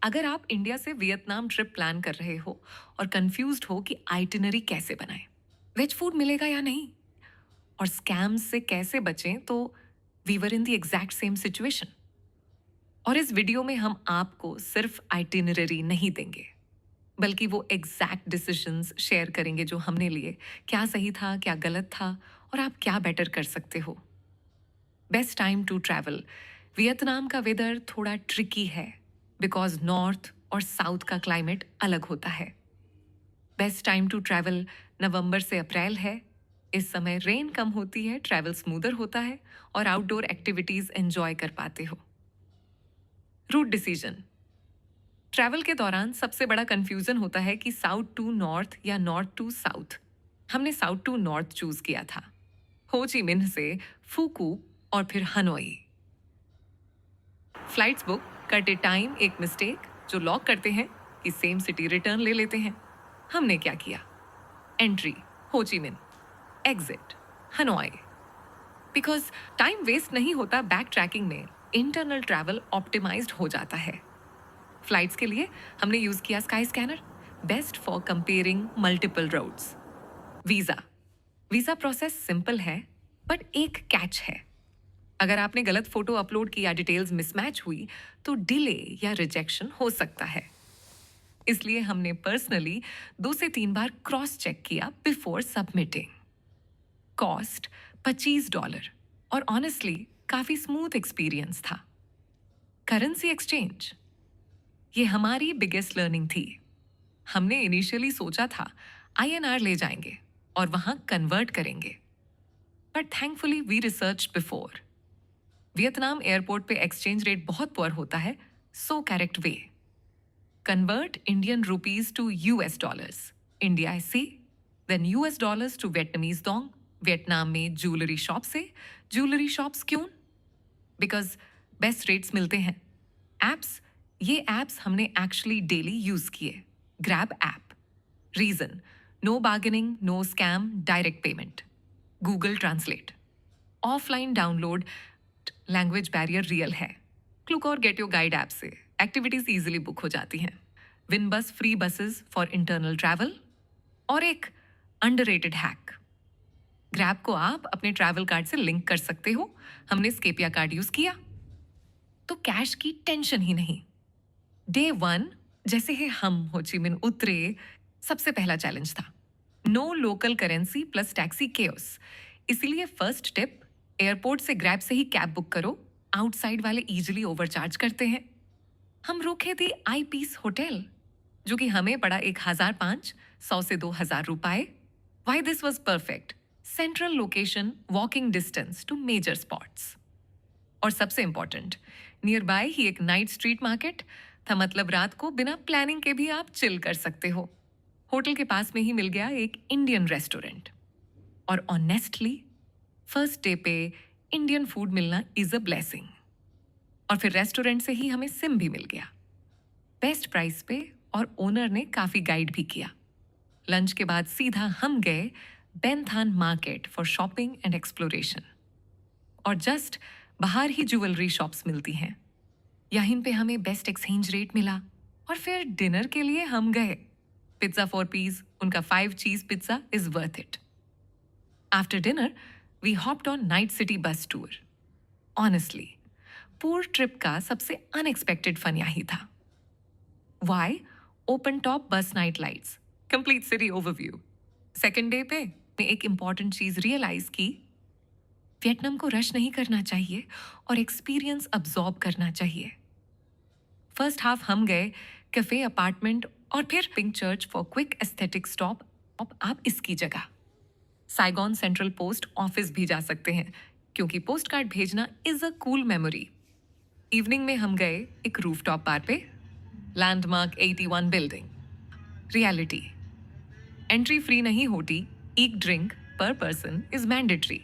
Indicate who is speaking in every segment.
Speaker 1: अगर आप इंडिया से वियतनाम ट्रिप प्लान कर रहे हो और कंफ्यूज्ड हो कि आइटिनरी कैसे बनाएं, वेज फूड मिलेगा या नहीं, और स्कैम्स से कैसे बचें, तो we were in the exact same situation. और इस वीडियो में हम आपको सिर्फ आइटिनरी नहीं देंगे, बल्कि वो एग्जैक्ट डिसीजंस शेयर करेंगे जो हमने लिए, क्या सही था, क्या गलत था, और आप क्या बेटर कर सकते हो। Best time to travel. Vietnam का वेदर थोड़ा ट्रिकी है बिकॉज नॉर्थ और साउथ का क्लाइमेट अलग होता है। Best time to travel November से अप्रैल है। इस समय रेन कम होती है, ट्रैवल स्मूदर होता है और आउटडोर एक्टिविटीज एंजॉय कर पाते हो। Root decision. ट्रैवल के दौरान सबसे बड़ा कंफ्यूजन होता है कि साउथ टू नॉर्थ या नॉर्थ टू साउथ। हमने साउथ टू नॉर्थ चूज किया था, हो ची मिन्ह से फूकू और फिर हनोई। फ्लाइट्स बुक करते टाइम एक मिस्टेक जो लॉक करते हैं कि सेम सिटी रिटर्न ले लेते हैं। हमने क्या किया? Entry Ho Chi Minh, exit Hanoi. Because time waste नहीं होता बैक ट्रैकिंग में, इंटरनल ट्रैवल ऑप्टिमाइज्ड हो जाता है। फ्लाइट्स के लिए हमने यूज किया Skyscanner, best for comparing multiple routes. Visa. Visa process simple है, बट एक कैच है। अगर आपने गलत फोटो अपलोड की या डिटेल्स मिसमैच हुई तो डिले या रिजेक्शन हो सकता है। इसलिए हमने पर्सनली 2 से 3 बार क्रॉस चेक किया बिफोर सबमिटिंग। कॉस्ट $25 और ऑनेस्टली काफी स्मूथ एक्सपीरियंस था। करेंसी एक्सचेंज, ये हमारी बिगेस्ट लर्निंग थी। हमने इनिशियली सोचा था INR ले जाएंगे और वहां कन्वर्ट करेंगे, but thankfully we research before. Vietnam airport पे एक्सचेंज रेट बहुत पुअर होता है, so correct way. Convert Indian rupees to US dollars, India से, then US dollars to Vietnamese dong. Vietnam में ज्वेलरी शॉप से, ज्वेलरी शॉप्स क्यों? Because best rates मिलते हैं। एप्स, ये एप्स हमने एक्चुअली डेली यूज किए। Grab app, reason no bargaining, no scam, direct payment. Google Translate, offline download, language barrier real है। क्लुक और गेट योर गाइड ऐप से एक्टिविटीज इजीली बुक हो जाती हैं। विन बस free buses for internal travel. और एक अंडररेटेड हैक, ग्रैब को आप अपने ट्रैवल कार्ड से लिंक कर सकते हो। हमने स्केपिया कार्ड यूज किया तो कैश की टेंशन ही नहीं। डे 1 जैसे ही हम हो ची मिन उतरे, सबसे पहला चैलेंज था no local currency plus taxi chaos. इसीलिए फर्स्ट टिप, एयरपोर्ट से ग्रैब से ही कैब बुक करो। आउटसाइड वाले इजीली ओवरचार्ज करते हैं। हम रुके थे आई पीस होटल, जो कि हमें पड़ा 1005, 100 से 2000 रुपए। Why this was perfect? Central location, walking distance to major spots, और सबसे इंपॉर्टेंट, नियर बाय ही एक नाइट स्ट्रीट मार्केट था। मतलब रात को बिना प्लानिंग के भी आप चिल कर सकते हो। होटल के पास में ही मिल गया एक इंडियन रेस्टोरेंट। और ऑनेस्टली फर्स्ट डे पे इंडियन फूड मिलना इज अ ब्लेसिंग। और फिर रेस्टोरेंट से ही हमें सिम भी मिल गया बेस्ट प्राइस पे, और ओनर ने काफी गाइड भी किया। लंच के बाद सीधा हम गए Ben Thanh market for shopping and exploration. और जस्ट बाहर ही ज्वेलरी शॉप्स मिलती हैं। यहीं पे हमें बेस्ट एक्सचेंज रेट मिला। और फिर डिनर के लिए हम गए पिज्जा 4 पीस, उनका 5 cheese pizza is worth it. After dinner we hopped on night city bus tour. Honestly पूर ट्रिप का सबसे अनएक्सपेक्टेड फन यही था। Why? Open top bus night lights, complete city overview. Second day पे मैं एक important चीज रियलाइज की, वियतनाम को रश नहीं करना चाहिए और एक्सपीरियंस अब्जॉर्ब करना चाहिए। फर्स्ट हाफ हम गए कैफे, अपार्टमेंट और फिर pink church for quick aesthetic stop. आप इसकी जगह साइगॉन सेंट्रल पोस्ट ऑफिस भी जा सकते हैं, क्योंकि पोस्ट कार्ड भेजना is a cool memory. Evening में हम गए एक रूफटॉप बार पे, landmark 81 building. Reality, entry free नहीं होती, एक ड्रिंक पर पर्सन इज मैंडेटरी।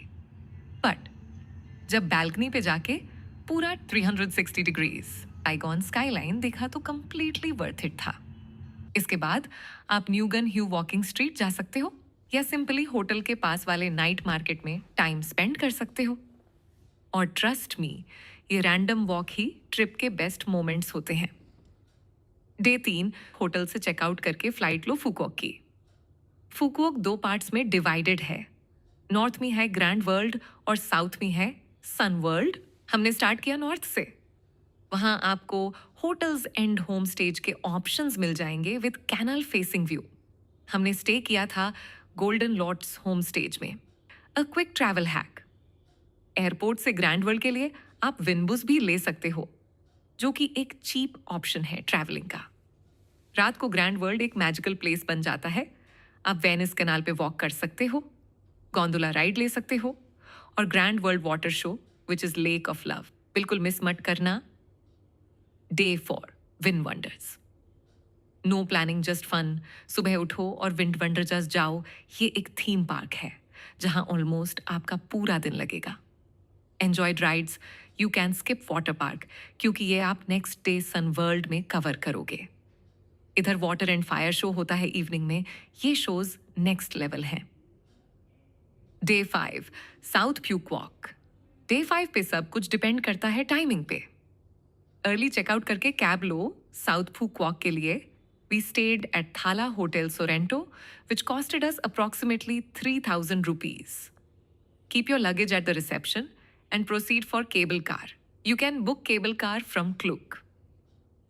Speaker 1: बट जब बैल्कनी पे जाके पूरा 360 डिग्रीज साइगॉन स्काईलाइन देखा तो कंप्लीटली वर्थ इट था। इसके बाद आप न्यूगन ह्यू वॉकिंग स्ट्रीट जा सकते हो, या सिंपली होटल के पास वाले नाइट मार्केट में टाइम स्पेंड कर सकते हो। और ट्रस्ट मी, ये रैंडम वॉक ही ट्रिप के बेस्ट मोमेंट्स होते हैं। डे 3 होटल से चेकआउट करके फ्लाइट लो फुकुओक की। फुकुओक 2 पार्ट्स में डिवाइडेड है। नॉर्थ में है ग्रैंड वर्ल्ड और साउथ में है सन वर्ल्ड। हमने स्टार्ट किया नॉर्थ से। वहां आपको होटल्स एंड होम स्टेज के ऑप्शंस मिल जाएंगे विद कैनल फेसिंग व्यू। हमने स्टे किया था गोल्डन लॉर्ड्स होम स्टेज में। A quick travel hack, airport से ग्रैंड वर्ल्ड के लिए आप विनबुस भी ले सकते हो, जो कि एक चीप ऑप्शन है ट्रैवलिंग का। रात को ग्रैंड वर्ल्ड एक मैजिकल प्लेस बन जाता है। आप वेनिस कैनाल पे वॉक कर सकते हो, गोंडोला राइड ले सकते हो और grand world water show which is lake of love बिल्कुल मिस मत करना। Day 4 wind wonders. No planning just fun. सुबह उठो और विंड वंडर जस्ट जाओ। ये एक थीम पार्क है जहां ऑलमोस्ट आपका पूरा दिन लगेगा। Enjoyed rides. You can skip water park क्योंकि ये आप नेक्स्ट डे सन वर्ल्ड में कवर करोगे। इधर वाटर एंड फायर शो होता है इवनिंग में। ये शोज नेक्स्ट लेवल हैं। Day 5 south puke walk. Day 5 पे सब कुछ डिपेंड करता है टाइमिंग पे। अर्ली चेकआउट करके कैब लो साउथ प्यूक वॉक के लिए। वी स्टेड एट थाला hotel Sorento which costed us approximately 3,000 rupees. Keep your luggage at the reception and proceed for cable car. You can book cable car from Klook.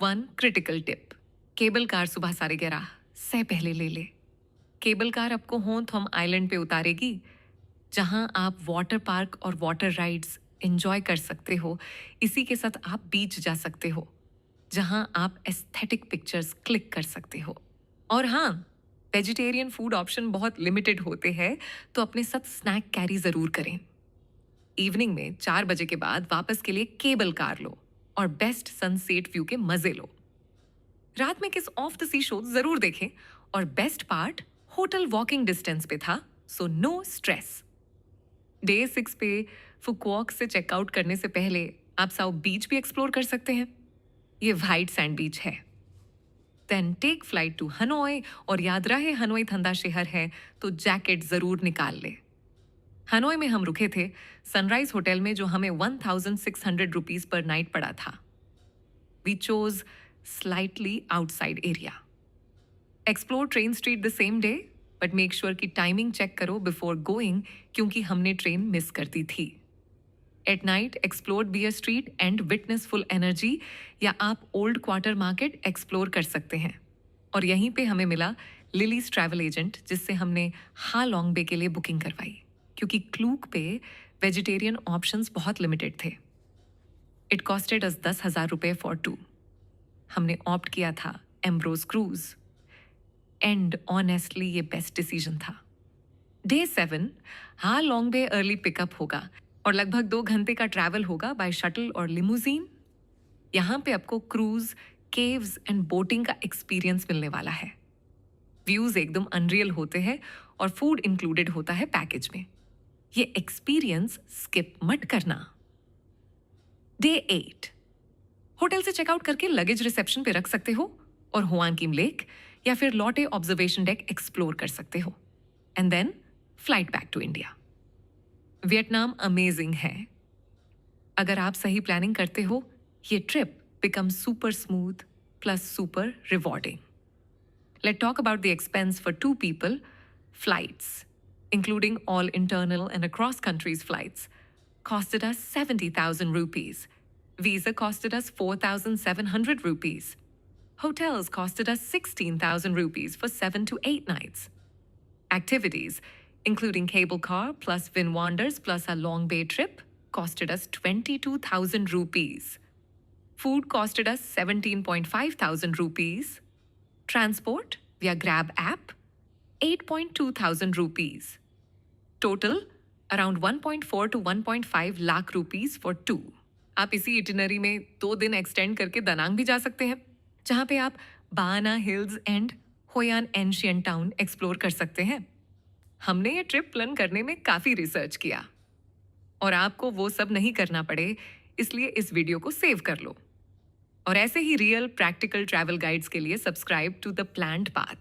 Speaker 1: One critical tip. Cable car सुबह 11:30 से पहले ले ले। Cable car आपको होंथम island पे उतारेगी, जहां आप वाटर पार्क और वाटर राइड्स एंजॉय कर सकते हो। इसी के साथ आप बीच जा सकते हो, जहां आप एस्थेटिक पिक्चर्स क्लिक कर सकते हो। और हाँ, वेजिटेरियन फूड ऑप्शन बहुत लिमिटेड होते हैं, तो अपने साथ स्नैक कैरी जरूर करें। इवनिंग में 4 बजे के बाद वापस के लिए केबल कार लो और बेस्ट सनसेट व्यू के मजे लो। रात में किस ऑफ द सी शो जरूर देखें और best part hotel walking distance पे था, सो नो स्ट्रेस। डे 6 पे फुकुओक से चेकआउट करने से पहले आप साउथ बीच भी एक्सप्लोर कर सकते हैं। ये व्हाइट सैंड बीच है। Then take flight to Hanoi, और याद रहे हनोई ठंडा शहर है तो जैकेट जरूर निकाल ले। हनोई में हम रुके थे सनराइज होटल में, जो हमें 1,600 rupees पर नाइट पड़ा था। We chose slightly outside area. Explore train street the same day, but make sure कि टाइमिंग चेक करो बिफोर गोइंग, क्योंकि हमने ट्रेन मिस कर दी थी। At night explore beer street and witness full energy, या आप ओल्ड क्वार्टर मार्केट एक्सप्लोर कर सकते हैं। और यहीं पे हमें मिला लिलीज ट्रैवल एजेंट, जिससे हमने हा लॉन्ग बे के लिए बुकिंग करवाई, क्योंकि क्लूक पे वेजिटेरियन ऑप्शंस बहुत लिमिटेड थे। इट कॉस्टेड अस 10,000 रुपए फॉर 2। हमने ऑप्ट किया था एम्ब्रोज क्रूज, एंड ऑनेस्टली ये बेस्ट डिसीजन था। डे 7 हा लॉन्ग बे अर्ली पिकअप होगा और लगभग 2 घंटे का ट्रैवल होगा बाय शटल और लिमूजीन। यहाँ पे आपको क्रूज, केव्स एंड बोटिंग का एक्सपीरियंस मिलने वाला है। व्यूज एकदम अनरियल होते हैं और फूड इंक्लूडेड होता है पैकेज में। ये एक्सपीरियंस स्किप मत करना। डे 8 होटल से चेकआउट करके लगेज रिसेप्शन पे रख सकते हो और हुआन किम लेक या फिर लॉटे ऑब्जर्वेशन डेक एक्सप्लोर कर सकते हो, and then flight back to India. Vietnam amazing है। अगर आप सही प्लानिंग करते हो, ये trip become super smooth plus super rewarding. Let's talk about the expense for 2 people. Flights, including all internal and across countries flights, costed us 70,000 rupees. Visa costed us 4,700 rupees. Hotels costed us 16,000 rupees for 7 to 8 nights. Activities, including cable car plus Vin Wonders plus a long bay trip, costed us 22,000 rupees. Food costed us 17.5 thousand rupees. Transport via Grab app, 8.2 thousand rupees. Total around 1.4 to 1.5 lakh rupees for 2. आप इसी itinerary में 2 दिन extend करके Da Nang भी जा सकते हैं, जहां पे आप बाना hills and Hoi An ancient town explore कर सकते हैं। हमने ये ट्रिप प्लान करने में काफी रिसर्च किया, और आपको वो सब नहीं करना पड़े, इसलिए इस वीडियो को सेव कर लो। और ऐसे ही रियल प्रैक्टिकल ट्रैवल गाइड्स के लिए subscribe to the planned path.